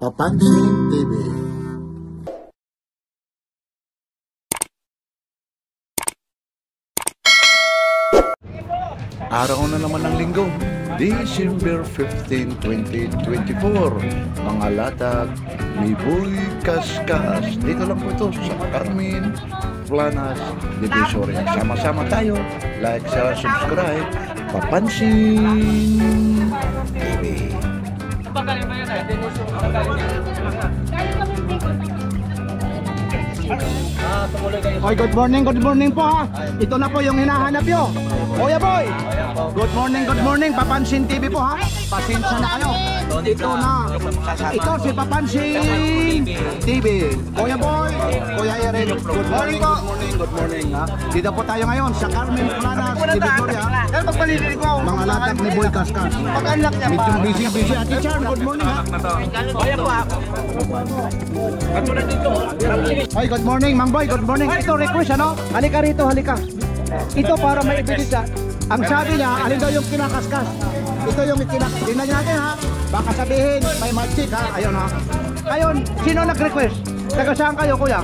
Papansin TV. Araw na naman ng linggo, December 15, 2024. Mga latag, may Boy Kaskas. Dito lang po ito sa Carmen Planas Divisoria. Sama-sama tayo. Like, share, subscribe. Papansin TV. Oy, good morning po ha. Ito na po yung hinahanap nyo. Kuya Boy, good morning, Papansin TV po ha. Pasensya na kayo. Ito na. Ito si Papansin TV. Kuya Boy, Kuya Erin, good morning po. Good morning ha. Dito po tayo ngayon sa Carmen Planas Divisoria. Mga latag ni Boy Kaskas. Medyo busy. Ate Char, good morning ha. Kuya po ha. Ay, good morning, Mang Boy, good morning. Ito request ano? Halika rito, halika. Ito para may ebidensya. Ang sabi niya, alin daw yung kinakaskas. Ito yung kinakaskas. Tingnan natin ha. Baka sabihin, may magic ha. Ayun ha. Ayun, sino nag-request? Taga saan kayo, kuya?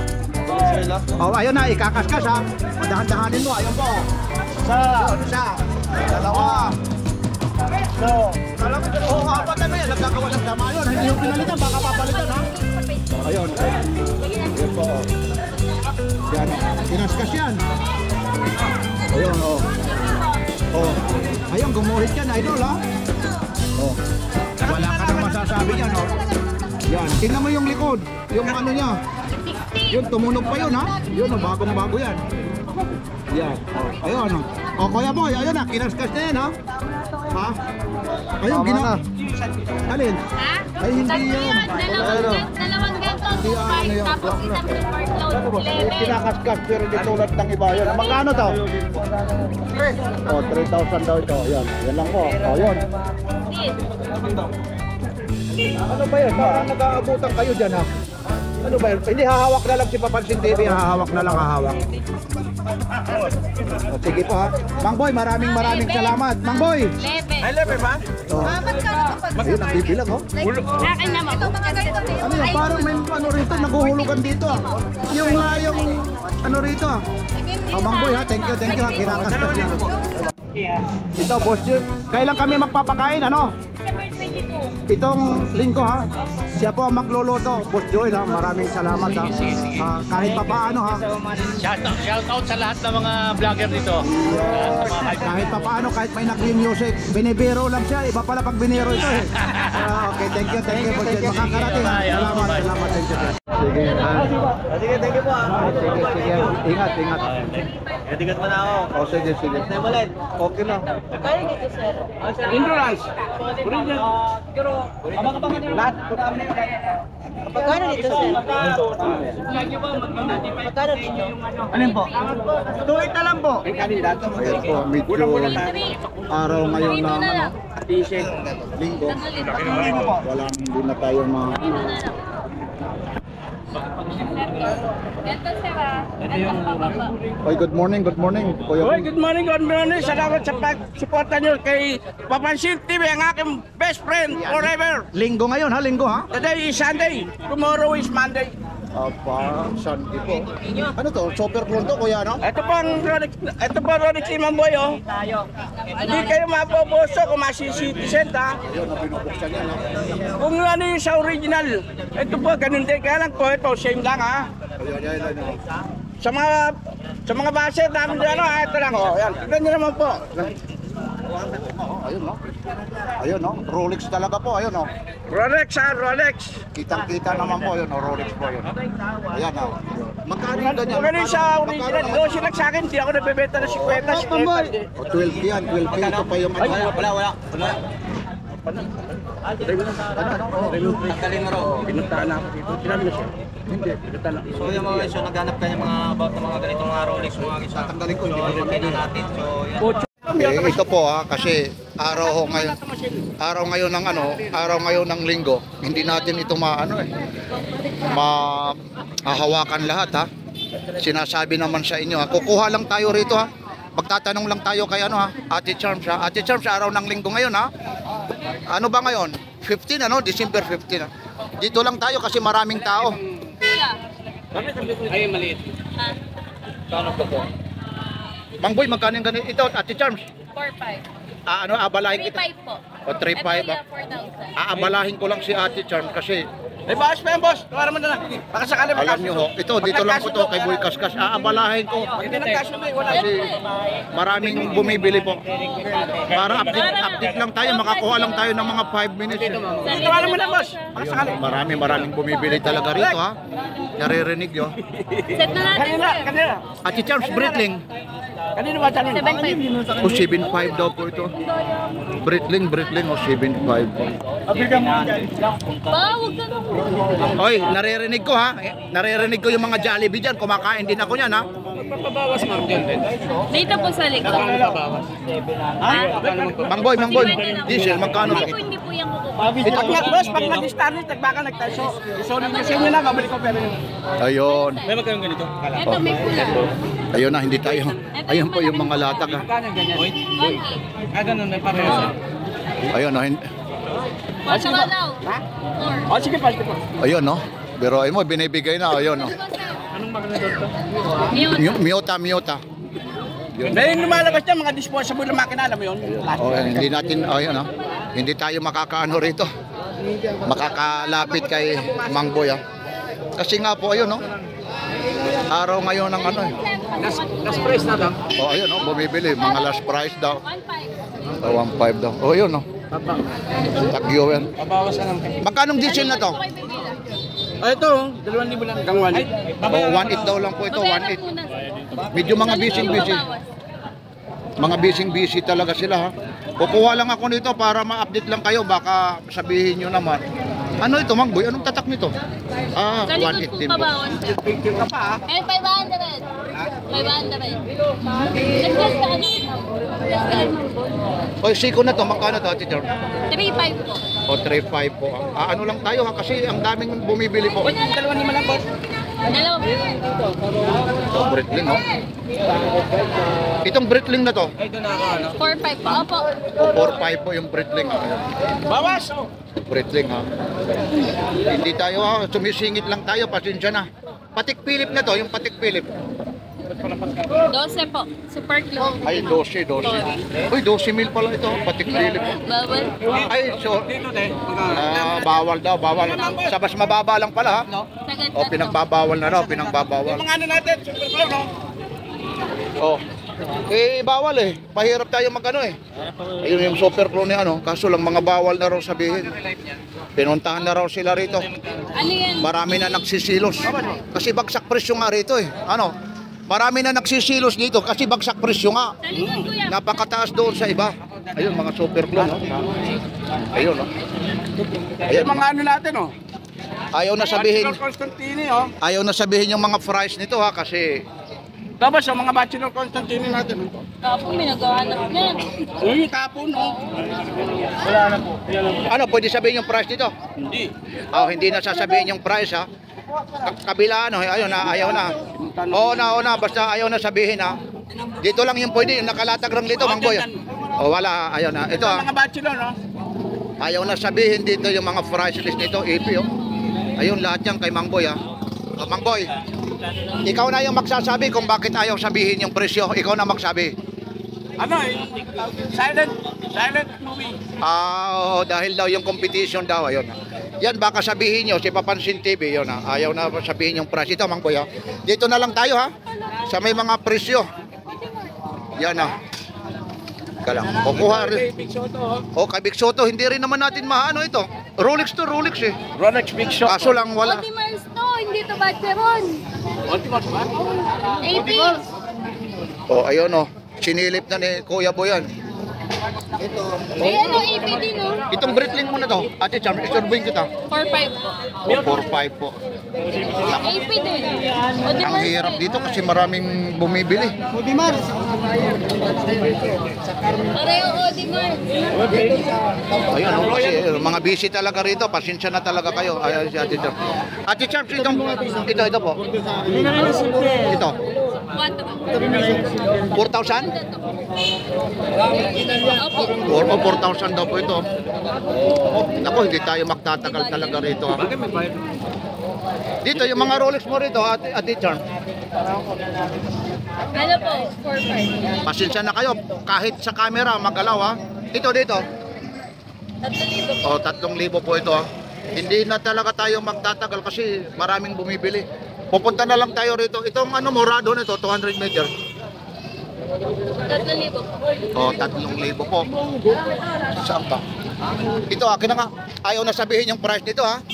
Oh, ayun na, ikakaskas ha. Dahan-dahanin mo, ayun po. Isa, dalawa. So, alam mo, apat na yan. Nagkakawa ng tama yun. Hindi yung pinalitan, baka papalitan ha. Ayun. Ayun po. Yan. Kinaskas yan. Ayun, oh. Oh. Ayun, gumuhit yan, idol, ha? Oh. Wala ka nang masasabi yan, oh. Yan. Tingnan mo yung likod. Yung ano niya. Yun, tumunog pa yun, ha? Yun, oh, bagong-bago yan. Yan. Oh. Ayun, oh. Oh, Kuya Boy, ayun na. Kinaskas na yan, ha? Ha? Ayun, alin? Ha? Ay, hindi yan. Dalawang ganito, 2.5, tapos isang report load, 11. Kinakaskas pero hindi tulad ng iba yun. Magkano to? Oh, 3,000 daw ito. Yan, yan lang po. Oh, yun. Ano ba yun? Parang nag-aabutan kayo dyan ha? Ano ba yun? Hindi, hahawak na lang si Papansin TV. Hahawak na lang, hahawak. Oh, sige po ha. Mang Boy, maraming salamat. Mang Boy! 11. Ay, lepe ba? Oh. Ayun, nagbibilang oh. Akin naman. Ano yun? Parang may ano rito, naguhulugan dito ah. Yung ano rito ah. Oh, Mang Boy ha, thank you ha. Kinakaskas yan. Ito, boss yun. Kailan kami magpapakain, ano? Itong linggo ha. Siya po ang magluluto. Boss Joel ha, maraming salamat ha. Kahit pa paano ha. Shout out sa lahat ng mga vlogger dito. Kahit pa paano, kahit may nag-music, binibiro lang siya. Iba pala pag biniro ito eh. Okay, thank you Boss Joel. Makakarating ha. Salamat, thank you. Sige, Sige, thank you po ah. sige. Ingat. Etikat mo na ako. O, sige. Next ulit. Okay lang. Kaya dito, sir. Endurance. Lahat. Magkano dito, sir? Magkano dito? Alin po? Tuwit na lang po. Ayan po, medyo araw ngayon na ano, linggo. Wala hindi na tayo Ganito, sir ah. Ganito pababa. Oy, good morning, Kuya. Oy, good morning. Salamat sa pag-suporta niyo kay Papansin TV, ang aking best friend forever. Linggo ngayon ha, Today is Sunday, tomorrow is Monday. Apa, Sunday po. Ano to? Super clone to, Kuya, no? Ito po Rolex Limang Boy, oh. Hindi kayo mapoboso kung masisitizen, ha? Ayun, binubuksan niya, no? Kung ano yung sa original, ito po, ganun din. Kaya lang po, ito, same lang, ha? Ayun. Sa mga base namin dyan, ha? Ito lang, oh. Yan, tignan nyo naman po. Ayun, no? Rolex talaga po, ayun, no? Rolex, ha? Rolex. Kitang-kita naman po, yun, no? Rolex po, yun. Ayan, no? Magkano yung ganyan? Kung ano yung sa original, doon sila sa akin, hindi ako nabibenta na 50. O, 12 yan, 12 ito pa yung ano. Wala. Tanggalin mo raw. Pinuntaan na ako dito. Sinabi na siya. Hindi, pinuntaan na. So yung mga so naghanap ka ng mga about ng mga ganitong mga Rolex, mga isa. Tanggalin ko, hindi ko Pakita natin. So yan. Ito po ha, kasi araw ngayon ng linggo, hindi natin ito mahahawakan lahat ha. Sinasabi naman sa inyo ha, kukuha lang tayo rito ha. Magtatanong lang tayo kay Ate Charms ha. Ate Charms, araw ng linggo ngayon ha. Ano ba ngayon? 15 December 15 ha. Dito lang tayo kasi maraming tao. Kuya. Ay, maliit. Ah, Paano po po? Mang Boy, magkano yung ganito? Ito, Ate Charms. 4-5. Abalahin kita. 3-5 po. O, 3-5 Ito ba? kuya, 4,000. Aabalahin ko lang si Ate Charms kasi May bawas pa yan, boss. Tawaran mo na lang. Baka sakali alam nyo ho, ito dito lang po to kay Boy Kaskas. Aabalahin ko Hindi nagkasundo eh, wala. kasi maraming bumibili po. Para update lang tayo, makakuha lang tayo ng mga 5 minutes. Tawaran mo na, boss. Baka sakali. Maraming bumibili talaga rito ha. Naririnig nyo. Set na natin, Kanina, sir. kanina. Ate Charms, Britling. Kanina ba tanong? 7.5. O 7.5 daw po ito. Britling o 7.5 po. Ba, huwag ka nung. Oy, naririnig ko ha. Naririnig ko yung mga Jollibee dyan. Kumakain din ako yan ha. Magpapabawas, ma'am, dyan. Dito po sa likod. Magpapabawas. Mang Boy, diesel, magkano? Hindi po yung kukuha. Pag boss, pag nag-starlit, nagbaka nagtaso. So, nag-isin nyo na, babalik ko pero yun. Ayun. May magkano ganito? Ito, may pula. Ayun na, hindi tayo. Ayun po yung mga latag ha. Kano ganyan? 1K. Ganun, may parehas. Ayun no. What's the daw? O, sige pa, sige pa. Ayun no. Pero ay mo, binibigay na. Ayun no. Anong magkano to? Miyota. May lumalabas dyan, mga disposable na makina, alam mo yun? Oh, hindi natin, ayun no. Hindi tayo makakaano rito. Makakalapit kay Mang Boy ha. Kasi nga po, ayun no. Araw ngayon ng ano eh. Last price na daw. Oh, ayun no, bumibili. Mga last price daw. 1.5. Oh, 1.5 daw. Oh, ayun no. Tagyo yan. Pabawas na lang. Magkano diesel na to? Ah, ito, 2,000 lang hanggang 1. Oh, 1.8 daw lang po ito, 1.8. Medyo mga busy. Mga busy talaga sila ha. Kukuha lang ako nito para ma-update lang kayo. Baka sabihin nyo naman. Ano ito, Mang Boy? Anong tatak nito? Ah, Sa likod 1.8 po din po. pabawas. Ka pa, ha? Eh, 500. 500. Nag-plus ka ano? O, siko na to. Magkano to, Ate Charm? 3.5 po. O, 3.5 po. Ano lang tayo ha? Kasi ang daming bumibili po. 2,000 lang, boss. Dalawa po. Ito, Britling, no? Itong Britling na to. Ay, ito na ako, ano? 4.5 po. Opo. O, 4.5 po yung Britling. Bawas! Britling ha. Hindi tayo ha. Sumisingit lang tayo. Pasensya na. Patik Philip na to. Yung Patik Philip. 12 po. Super clone. Ay, 12. Uy, 12 mil pala ito. Patik Philip. Bawal. Ay, so, Dito, te. bawal daw, bawal. Sa mas mababa lang pala ha. Sagad O, na to. pinagbabawal na raw, pinagbabawal. Mga ano natin, super flow, no? Oh. Eh, bawal eh. Pahirap tayo magano eh. Ayun yung super clone ni ano. Kaso lang mga bawal na raw sabihin. Pinuntahan na raw sila rito. Ano yan? Marami na nagsisilos. Kasi bagsak presyo nga rito eh. Ano? Marami na nagsisilos dito kasi bagsak presyo nga. Sa likod, kuya. Napakataas doon sa iba. Ayun, mga super clone. Oh. Ayun, oh. Ayun, Mga ano natin, oh. ayaw na sabihin. Bachelor Constantini, oh. Ayaw na sabihin yung mga price nito ha kasi Tapos, yung mga Bachelor Constantini natin, oh. Tapos may naghahanap niyan. Yung tapon, oh. ano, pwede sabihin yung price nito? Hindi. Oh, hindi na sasabihin yung price ha. Kabila ano, ayaw na. Oo na, basta ayaw na sabihin ha. Dito lang yung pwede, yung nakalatag lang dito, Mang Boy. Oh, wala, ayaw na. Ito ha, Mga Bachelor, no? ayaw na sabihin dito yung mga price list nito, EP oh. Ayun, lahat yan kay Mang Boy ha. Oh, Mang Boy, ikaw na yung magsasabi kung bakit ayaw sabihin yung presyo. Ikaw na magsabi. Ano, silent movie. Oo, dahil daw yung competition daw, ayun. Yan, baka sabihin nyo, si Papansin TV, yun ha. Ayaw na sabihin yung price. Ito, Mang Boy ha. Dito na lang tayo ha. Sa may mga presyo. Yan ha. Ika lang. Kukuha rin. Big Soto, oh. O, kay Big Soto, hindi rin naman natin maano ito. Rolex to, Rolex eh. Rolex Big Soto. Kaso lang wala. Oti Mars to, hindi to Bacheron. Ultimate ba? 80. O, ayun o. Sinilip na ni Kuya Boyan. Eh, ano, 80 din, no? Itong Britling mo na to. Ate Cham, isurbuin kita. 4.5 po. O, 4.5 po. 80 din. Oti Ang Mars hirap din. dito kasi maraming bumibili. Pareho Oti Mars. Ayun, oh, kasi mga busy talaga rito. Pasensya na talaga kayo. Ayun si Ate Cham. Ate Cham, ito po. Ito. 4,000? Opo. 4,000 daw po ito. Naku, hindi tayo magtatagal talaga rito. Ha? Dito, yung mga Rolex mo rito, Ate Charm. Ano po? 4-5. Pasensya na kayo, kahit sa camera, magalaw ha. Dito. 3,000. O, 3,000 po ito ha. Hindi na talaga tayo magtatagal kasi maraming bumibili. Pupunta na lang tayo rito. Itong ano, morado nito, 200 meters. 3,000 po. O, 3,000 po. Saan ba? Ito, akin na nga. Ayaw na sabihin yung price nito ha.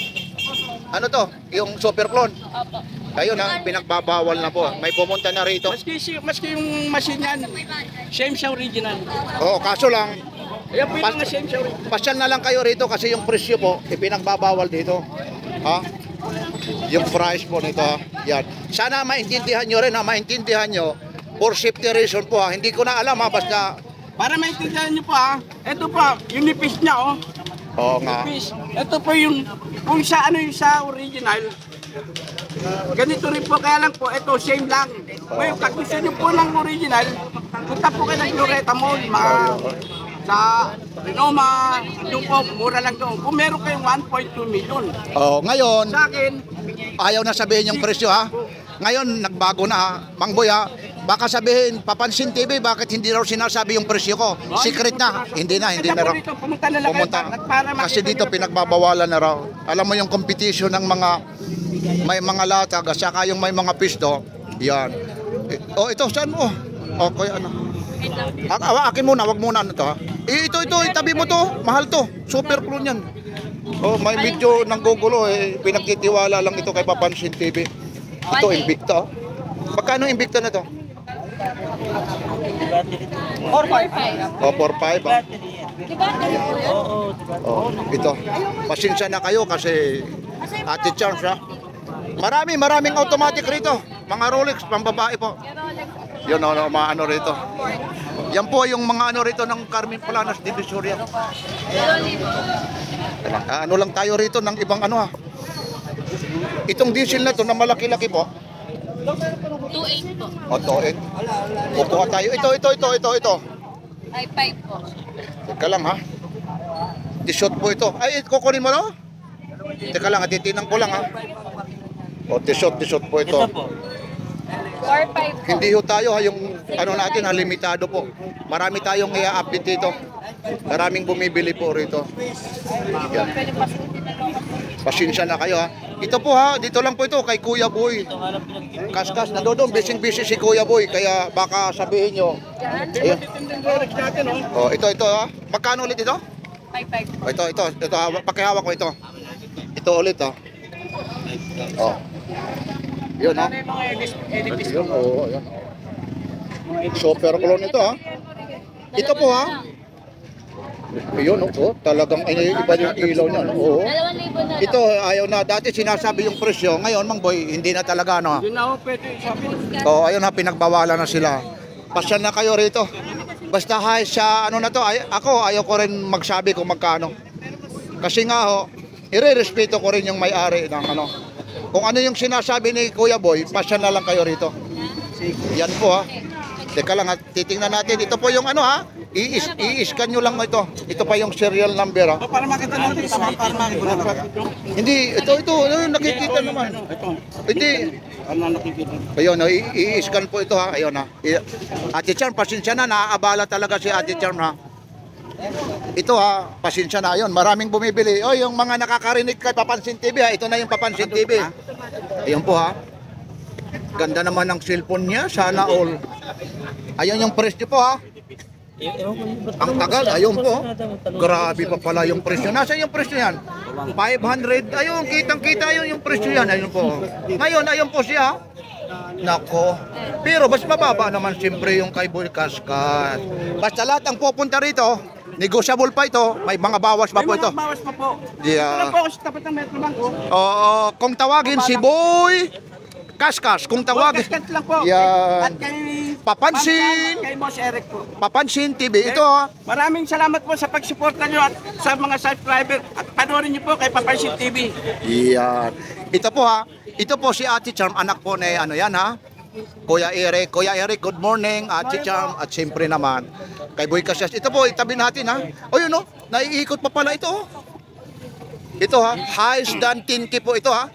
Ano to? Yung super clone. Opo. Kayo na, pinagbabawal na po. May pumunta na rito. Maski yung machine yan, same siya original. Oo, kaso lang, Ayan po yung mga same siya original. pasyal na lang kayo rito kasi yung presyo po, ipinagbabawal dito. Ha? Yung price po nito, ha? Yan. Sana maintindihan nyo rin, ha? Maintindihan nyo. For safety reason po, ha? Hindi ko na alam, ha? Basta, Para maintindihan niyo po ha, ito pa, yung nipis niya oh. oo nga. Nipis. Ito po yung, kung sa ano yung sa original, ganito rin po, kaya lang po, ito same lang. Ngayon, pag gusto niyo po ng original, punta po kayo ng Glorieta Mall, sa Renoma, doon po, mura lang doon. Kung meron kayong 1.2 million. Oh, ngayon, Sa akin, ayaw na sabihin yung presyo, ha? Ngayon, nagbago na, ha? Mang Boy, ha? Baka sabihin, Papansin TV, bakit hindi raw sinasabi yung presyo ko? Secret na. Hindi na raw. dito, pumunta na lang Pumunta. kayo, para Kasi makita dito niyo. pinagbabawalan na raw. Alam mo yung competition ng mga may mga latag at saka yung may mga pisto. Yan. Oh, ito saan mo? Okay, ano? Akin muna, wag muna ano to. Ha? Ito, itabi mo to. Mahal to. Super clone yan. Oh, may medyo nanggugulo eh. Pinagtitiwala lang ito kay Papansin TV. Ito Invicta. Magkano Invicta na to? 4-5. Oh, 4,500. Ah. Diba? Oh, ito. Pasensya na kayo kasi Ate Charms ha. Maraming automatic rito. Mga Rolex, pambabae po. Yun mga ano rito. Yan po yung mga ano rito ng Carmen Planas Divisoria. Ano lang tayo rito ng ibang ano ha. Itong diesel na to na malaki-laki po. 2.8 po. O, toet. Kukuha tayo. Ito. Ay, 5 po. Teka lang ha. T-shot po ito. Ay, kukunin mo no? Teka lang, titinang ko lang ha. O, t-shot po ito. 4-5 po. Hindi ho tayo ha, yung ano natin ha, limitado po. Marami tayong i-update dito. Maraming bumibili po rito. Yan. Pasensya na kayo ha. Ito po ha, dito lang po ito kay Kuya Boy. Kaskas, nandoon, busy si Kuya Boy. Kaya baka sabihin nyo. Ayun. Oh, ito ha. Magkano ulit ito? 5-5. Oh, ito ha, pakihawak ko ito. Ito ulit ha. Oh. Yun ha. Yun, oo, yun. Super clone ito ha. Ito po ha. Yun, oh, talagang iba yung ilaw niya. Oo. 2,000 na. Ito, ayaw na. Dati sinasabi yung presyo. Ngayon, Mang Boy, hindi na talaga, no? Yun na ho, pwede sabi. Oo, ayun na, pinagbawalan na sila. Pasyan na kayo rito. Basta hay sa ano na to, ako ayaw ko rin magsabi kung magkano. Kasi nga ho, ire-respeto ko rin yung may-ari ng ano. Kung ano yung sinasabi ni Kuya Boy, pasyan na lang kayo rito. Yan po ha. Teka lang, titingnan natin. Ito po yung ano ha. I-scan nyo lang ito. Ito pa yung serial number ha. Para makita natin, para makita. Hindi, ito, nakikita naman. Hindi. Ano nakikita? Ayun, i-scan po ito ha. Ayun ha. Ate Charm, pasensya na. Naaabala talaga si Ate Charm ha. Ito ha, pasensya na. Ayun, maraming bumibili. O, yung mga nakakarinig kay Papansin TV ha. Ito na yung Papansin TV. Ayun po ha. Ganda naman ng cellphone niya. Sana all. Ayun yung presyo po ha. Ang tagal, ayun po. Grabe pa pala yung presyo. Nasa yung presyo yan? 500. Ayun, kitang-kita yung presyo yan. Ayun po. Ngayon, ayun po siya. Nako. Pero mas mababa naman siyempre yung kay Boy Kaskas. Basta lahat ang pupunta rito, negotiable pa ito. May mga bawas pa po ito. Bawas pa po. Yeah. Ito lang po ako sa tapat ng Metro Bank. Oo, kung tawagin si Boy Kaskas, kung tawagin. Kaskas lang po. Yan. At kay Papansin. Kay Boss Eric po. Papansin TV. Ito ha. Maraming salamat po sa pagsuporta nyo at sa mga subscriber. At panoorin nyo po kay Papansin TV. Yan. Ito po ha. Ito po si Ate Charm, anak po na ano yan ha. Kuya Eric, good morning, at Chicham, at siyempre naman, kay Boy Casyas. Ito po, itabi natin ha. O yun o, naiikot pa pala ito o. Ito ha, highest than 10K po ito ha.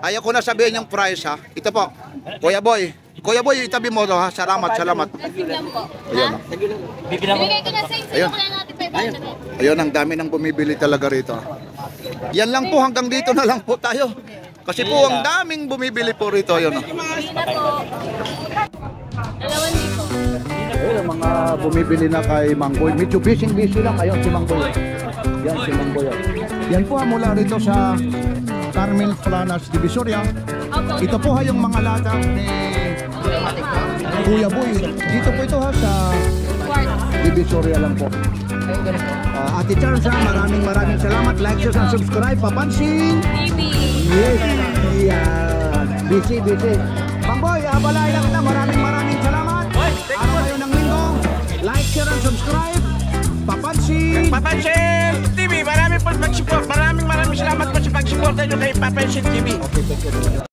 Ayaw ko na sabihin yung price ha. Ito po, Kuya Boy, itabi mo to ha. Salamat. Nasigyan po. Ayun, Ha? Binigay ko na sa inyo. Ayun. Kaya natin 500. Ayun, ang dami nang bumibili talaga rito. Yan lang po, hanggang dito na lang po tayo. Kasi po, ang daming bumibili po rito. Ayun o. Hindi na po. 2,000. Ayun, ang mga bumibili na kay Mang Boy. Medyo busy lang. Ayun, si Mang Boy. Yan, si Mang Boy. Yan po mula rito sa Carmen Planas, Divisoria. Opo. Ito po ha yung mga lata ni Kuya Boy. Dito po ito ha sa Divisoria lang po. Ate Charles ha, maraming salamat. Like, share, and subscribe. Papansin! TV. Yes! Yan! Busy. Mang Boy, abalain lang kita. Maraming salamat. Araw ngayon ng linggo. Like, share, and subscribe. Papansin! Papansin TV, maraming salamat po sa pag-support nyo kay Papansin TV.